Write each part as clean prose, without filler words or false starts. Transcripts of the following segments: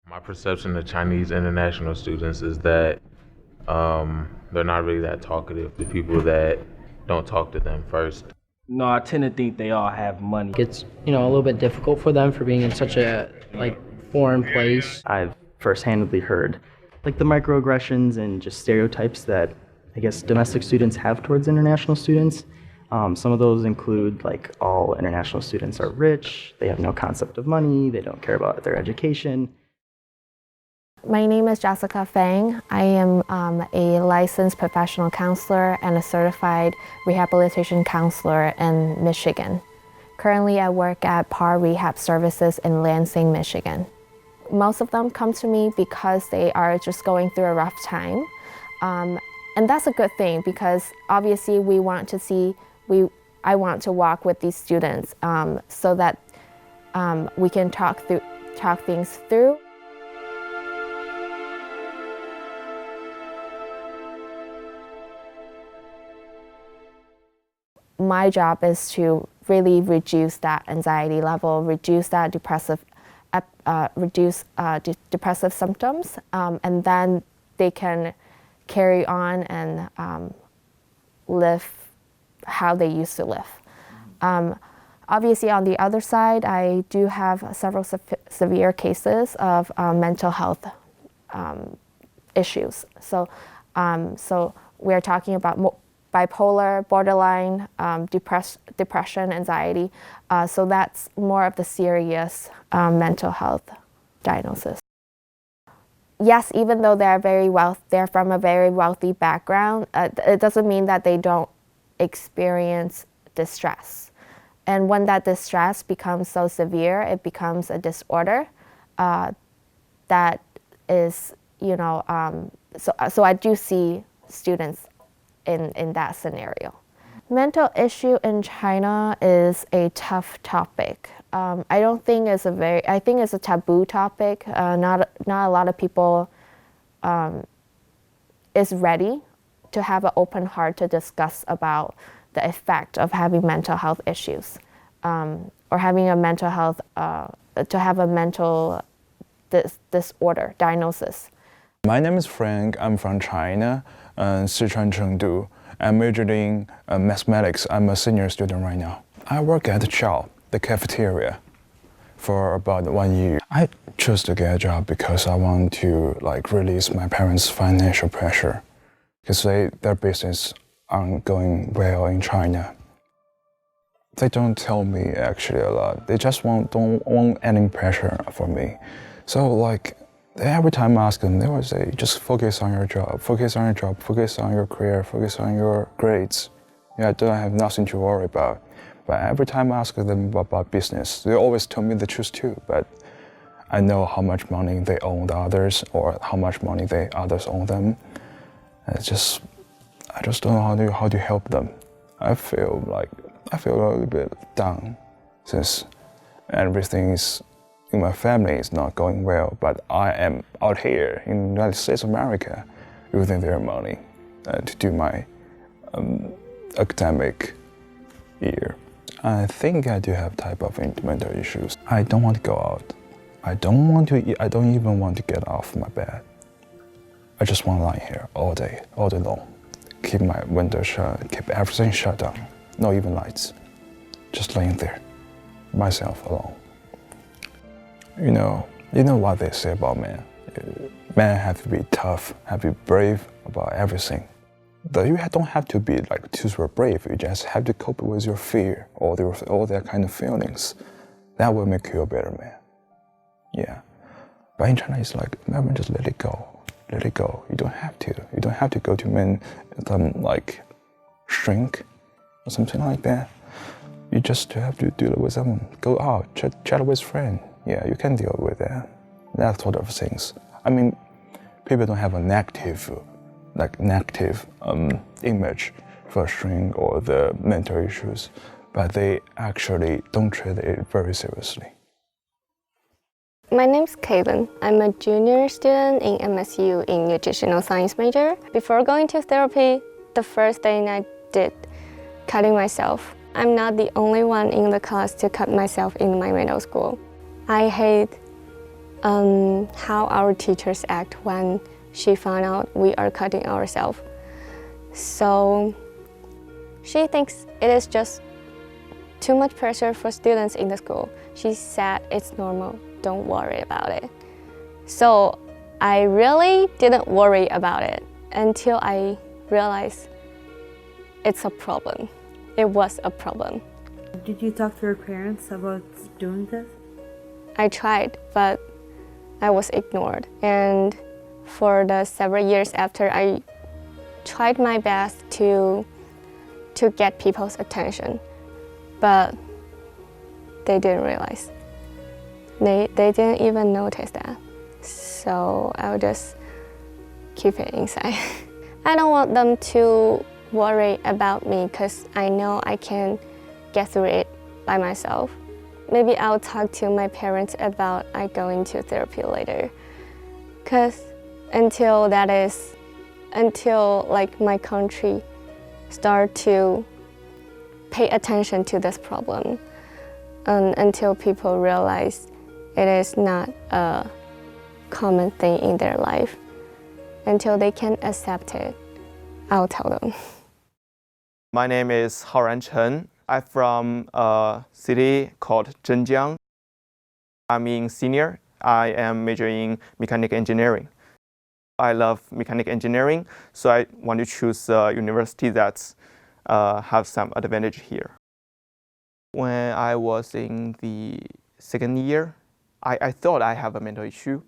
My perception of Chinese international students is that they're not really that talkative. The people that don't talk to them first. No, I tend to think they all have money. It's, a little bit difficult for them for being in such a, foreign place. I've first-handedly heard, the microaggressions and just stereotypes that I guess domestic students have towards international students. Some of those include, all international students are rich, they have no concept of money, they don't care about their education. My name is Jessica Fang. I am a licensed professional counselor and a certified rehabilitation counselor in Michigan. Currently, I work at PAR Rehab Services in Lansing, Michigan. Most of them come to me because they are just going through a rough time. And that's a good thing because obviously I want to walk with these students so that we can talk things through. My job is to really reduce that anxiety level, reduce that depressive symptoms, and then they can carry on and live how they used to live. Obviously, on the other side, I do have several severe cases of mental health issues. So we're talking about bipolar, borderline, depression, anxiety. So that's more of the serious mental health diagnosis. Yes, even though they're from a very wealthy background, it doesn't mean that they don't experience distress. And when that distress becomes so severe, it becomes a disorder that is, so I do see students in that scenario. Mental issue in China is a tough topic. I think it's a taboo topic. Not a lot of people is ready to have an open heart to discuss about the effect of having mental health issues, or having a mental health, to have a mental disorder diagnosis. My name is Frank. I'm from China, Sichuan, Chengdu. I'm majoring in mathematics. I'm a senior student right now. I work at Chow, the cafeteria, for about 1 year. I chose to get a job because I want to release my parents' financial pressure, because their business aren't going well in China. They don't tell me actually a lot. They just don't want any pressure for me. So every time I ask them, they will say, just focus on your job, focus on your career, focus on your grades. I don't have nothing to worry about. But every time I ask them about business, they always tell me the truth too. But I know how much money they owe the others or how much money others owe them. I just don't know how to help them. I feel a little bit down since everything in my family is not going well, but I am out here in the United States of America using their money to do my academic year. I think I do have type of mental issues. I don't want to go out. I don't even want to get off my bed. I just want to lie here all day long. Keep my window shut, keep everything shut down, not even lights. Just laying there, myself alone. You know what they say about men. Men have to be tough, have to be brave about everything. But you don't have to be too super brave. You just have to cope with your fear or all that kind of feelings. That will make you a better man. Yeah. But in China, it's man, just let it go. Let it go. You don't have to. You don't have to go to men shrink or something like that. You just have to deal with them. Go out, chat with friends. Yeah, you can deal with that sort of things. I mean, people don't have a negative image for shrink or the mental issues, but they actually don't treat it very seriously. My name's Kaylin. I'm a junior student in MSU in nutritional science major. Before going to therapy, the first thing I did, cutting myself. I'm not the only one in the class to cut myself in my middle school. I hate how our teachers act when she found out we are cutting ourselves. So she thinks it is just too much pressure for students in the school. She said it's normal, don't worry about it. So I really didn't worry about it until I realized it's a problem. It was a problem. Did you talk to your parents about doing this? I tried, but I was ignored. And for the several years after, I tried my best to get people's attention, but they didn't realize. They didn't even notice that. So I'll just keep it inside. I don't want them to worry about me because I know I can get through it by myself. Maybe I'll talk to my parents about I going to therapy later. Because until like my country start to pay attention to this problem, and until people realize it is not a common thing in their life, until they can accept it, I'll tell them. My name is Haoran Chen. I'm from a city called Zhenjiang. I'm in senior. I am majoring in mechanical engineering. I love mechanical engineering, so I want to choose a university that have some advantage here. When I was in the second year, I thought I have a mental issue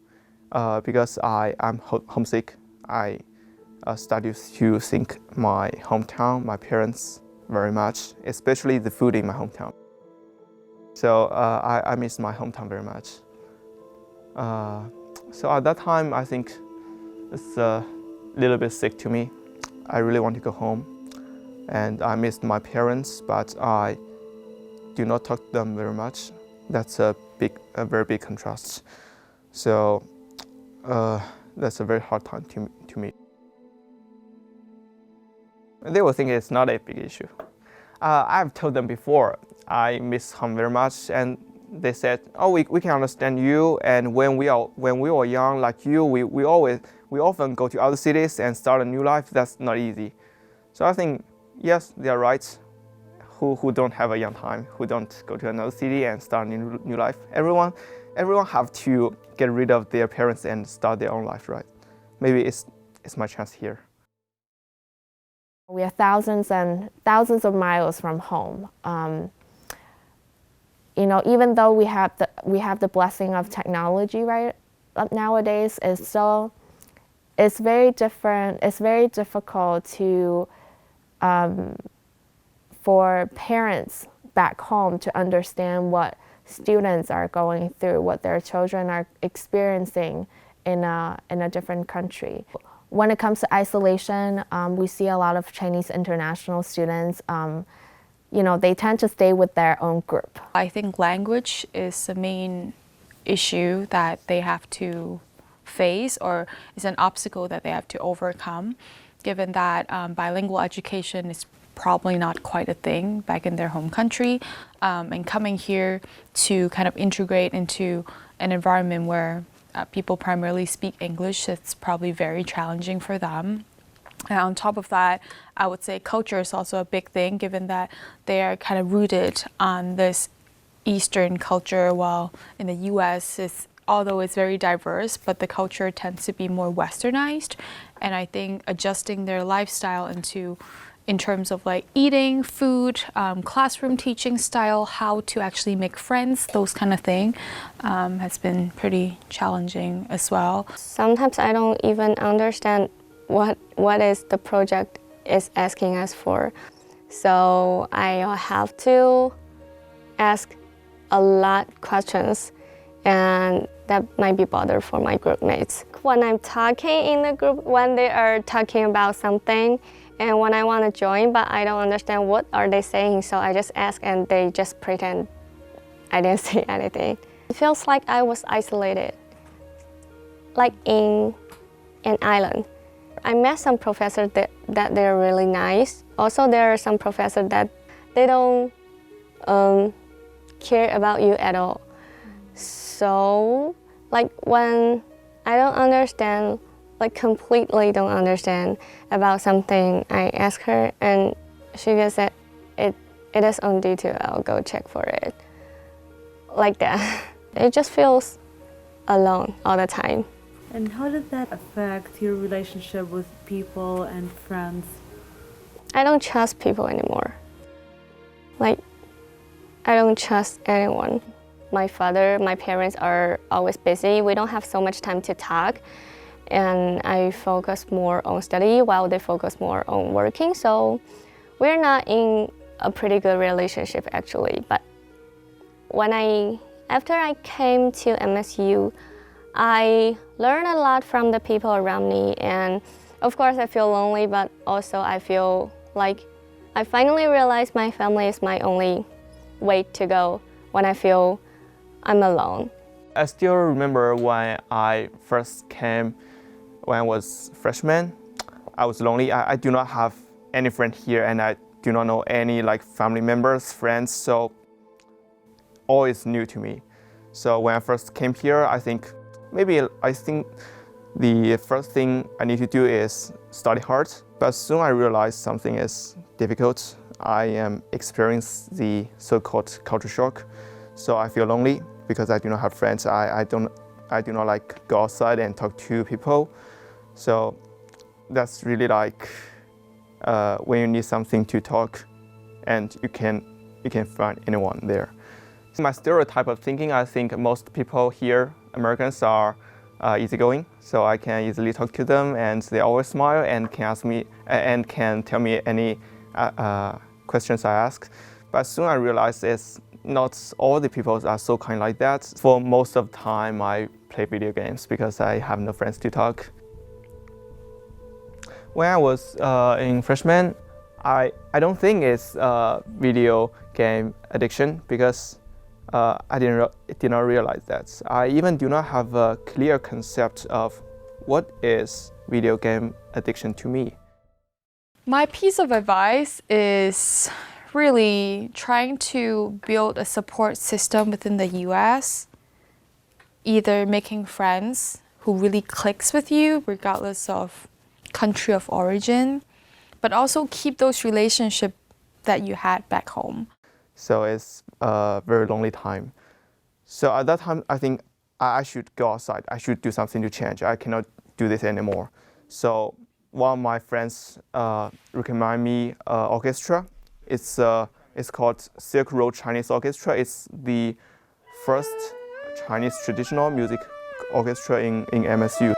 because I'm homesick. I started to think my hometown, my parents very much, especially the food in my hometown. So I miss my hometown very much. So at that time, I think it's a little bit sick to me. I really want to go home, and I missed my parents, but I do not talk to them very much. That's a very big contrast. So that's a very hard time to me. They will think it's not a big issue. I've told them before I miss home very much, and they said, "Oh, we can understand you. And when we were young like you, we often go to other cities and start a new life. That's not easy." So I think yes, they are right. Who don't have a young time, who don't go to another city and start a new life. Everyone have to get rid of their parents and start their own life, right? Maybe it's my chance here. We are thousands and thousands of miles from home. You know, even though we have the blessing of technology right nowadays, it's very different. It's very difficult to for parents back home to understand what students are going through, what their children are experiencing in a different country. When it comes to isolation, we see a lot of Chinese international students. You know, they tend to stay with their own group. I think language is the main issue that they have to face, or is an obstacle that they have to overcome, given that bilingual education is probably not quite a thing back in their home country, and coming here to kind of integrate into an environment where people primarily speak English, it's probably very challenging for them. And on top of that, I would say culture is also a big thing, given that they are kind of rooted on this Eastern culture, while in the US, although it's very diverse, but the culture tends to be more westernized. And I think adjusting their lifestyle in terms of like eating, food, classroom teaching style, how to actually make friends, those kind of thing, has been pretty challenging as well. Sometimes I don't even understand what is the project is asking us for. So I have to ask a lot of questions, and that might be bother for my group mates. When I'm talking in the group, when they are talking about something, and when I want to join, but I don't understand what are they saying, so I just ask and they just pretend I didn't say anything. It feels like I was isolated, like in an island. I met some professors that they're really nice. Also, there are some professors that they don't care about you at all. So Like when I don't understand, like completely don't understand about something, I ask her and she just said, it is on D2, I'll go check for it. Like that. It just feels alone all the time. And how did that affect your relationship with people and friends? I don't trust people anymore. Like, I don't trust anyone. My father, my parents are always busy. We don't have so much time to talk. And I focus more on study while they focus more on working. So we're not in a pretty good relationship actually. But after I came to MSU, I learned a lot from the people around me, and of course I feel lonely, but also I feel like I finally realized my family is my only way to go when I feel I'm alone. I still remember when I first came, when I was freshman, I was lonely. I do not have any friend here, and I do not know any like family members, friends, so all is new to me. So when I first came here, I think the first thing I need to do is study hard. But soon I realized something is difficult. I am experiencing the so-called culture shock. So I feel lonely because I do not have friends. I do not like go outside and talk to people. So that's really like when you need something to talk, and you can find anyone there. My stereotype of thinking, I think most people here, Americans, are easygoing, so I can easily talk to them, and they always smile and can ask me and can tell me any questions I ask. But soon I realized it's not all the people are so kind like that. For most of the time, I play video games because I have no friends to talk. When I was in freshman, I don't think it's video game addiction because I did not realize that. I even do not have a clear concept of what is video game addiction to me. My piece of advice is really trying to build a support system within the US, either making friends who really clicks with you regardless of country of origin, but also keep those relationships that you had back home. So it's a very lonely time. So at that time, I think I should go outside. I should do something to change. I cannot do this anymore. So one of my friends recommended me orchestra. It's called Silk Road Chinese Orchestra. It's the first Chinese traditional music orchestra in MSU.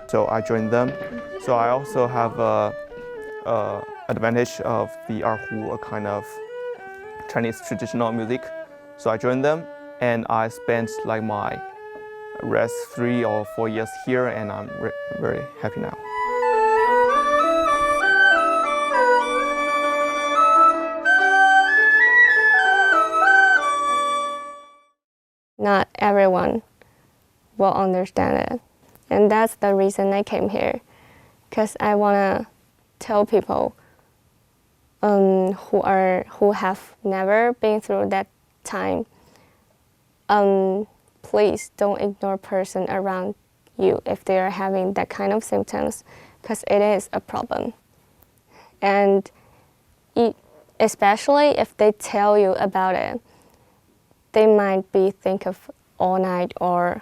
So I joined them. So I also have advantage of the erhu, a kind of Chinese traditional music. So I joined them, and I spent like my rest 3 or 4 years here, and I'm very happy now. Not everyone will understand it. And that's the reason I came here, because I want to tell people who have never been through that time, please don't ignore person around you if they are having that kind of symptoms, because it is a problem. And especially if they tell you about it, they might be think of all night or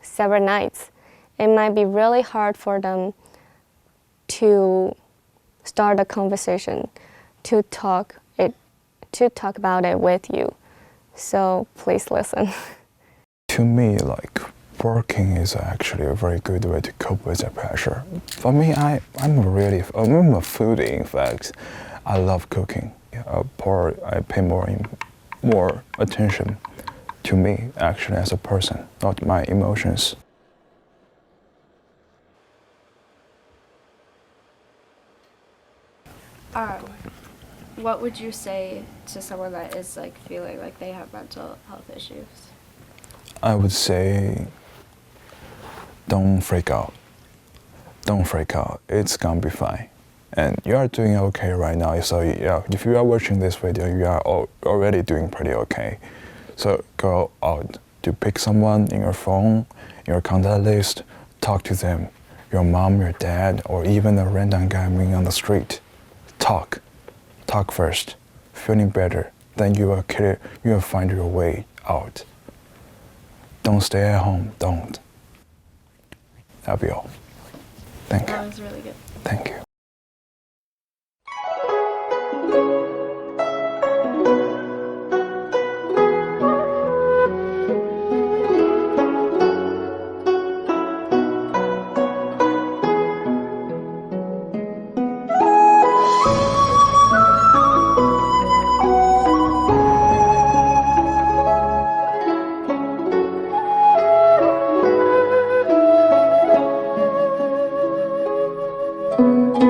several nights. It might be really hard for them to start a conversation, to talk about it with you. So please listen. To me, like working is actually a very good way to cope with the pressure. For me, I'm a foodie. In fact, I love cooking. I pay more attention to me actually as a person, not my emotions. What would you say to someone that is like feeling like they have mental health issues? I would say don't freak out. Don't freak out. It's gonna be fine. And you are doing okay right now. So yeah, if you are watching this video, you are already doing pretty okay. So go out to pick someone in your phone, in your contact list, talk to them. Your mom, your dad, or even a random guy meeting on the street. Talk. Talk first. Feeling better. Then you will find your way out. Don't stay at home. Don't. That'll be all. Thank you. That was really good. Thank you. Thank you.